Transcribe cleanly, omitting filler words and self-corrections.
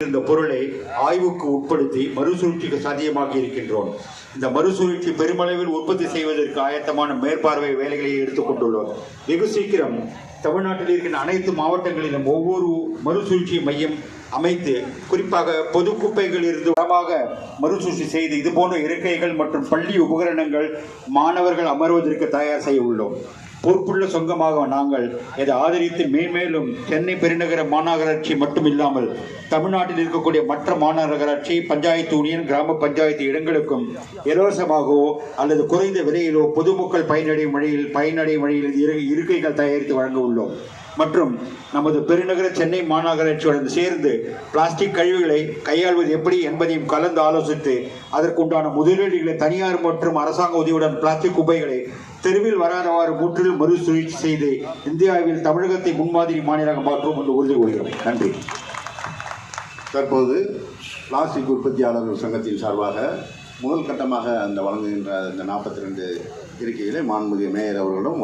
இந்த பொருளை ஆய்வுக்கு உட்படுத்தி மறுசுழற்சிக்கு சாத்தியமாக்கி இருக்கின்றோம். இந்த மறுசுழற்சி பெருமளவில் உற்பத்தி செய்வதற்கு ஆயத்தமான மேற்பார்வை வேலைகளை எடுத்துக்கொண்டுள்ளோம். வெகு சீக்கிரம் தமிழ்நாட்டில் இருக்கின்ற அனைத்து மாவட்டங்களிலும் ஒவ்வொரு மறுசுழற்சி மையம் அமைத்து குறிப்பாக பொது குப்பைகள் இருந்து வளமாக மறுசுழற்சி செய்து இதுபோன்ற இருக்கைகள் மற்றும் பள்ளி உபகரணங்கள் மாணவர்கள் அமர்வதற்கு தயார் செய்ய உள்ளோம். பொறுப்புள்ள சொங்கமாக நாங்கள் இதை ஆதரித்து மேன்மேலும் சென்னை பெருநகர மாநகராட்சி மட்டும் இல்லாமல் தமிழ்நாட்டில் இருக்கக்கூடிய மற்ற மாநகராட்சி, பஞ்சாயத்து யூனியன், கிராம பஞ்சாயத்து இடங்களுக்கும் இலவசமாகவோ அல்லது குறைந்த விலையிலோ பொதுமக்கள் பயனடையும் வழியில் இருக்கைகள் தயாரித்து வழங்க உள்ளோம். மற்றும் நமது பெருநகர சென்னை மாநகராட்சியுடன் சேர்ந்து பிளாஸ்டிக் கழிவுகளை கையாள்வது எப்படி என்பதையும் கலந்து ஆலோசித்து அதற்குண்டான முதலீடுகளை தனியார் மற்றும் அரசாங்க உதவியுடன் பிளாஸ்டிக் குப்பைகளை தெருவில் வராதவாறு முற்றிலும் மறுசுழற்சி செய்து இந்தியாவில் தமிழகத்தை முன்மாதிரி மாநிலமாக மாற்றும் என்று உறுதி கொள்கிறோம். நன்றி. தற்போது பிளாஸ்டிக் உற்பத்தியாளர்கள் சங்கத்தின் சார்பாக முதல் கட்டமாக அந்த வழங்குகின்ற இந்த 42 இருக்கைகளை மாண்புமிகு மேயர் அவர்களும்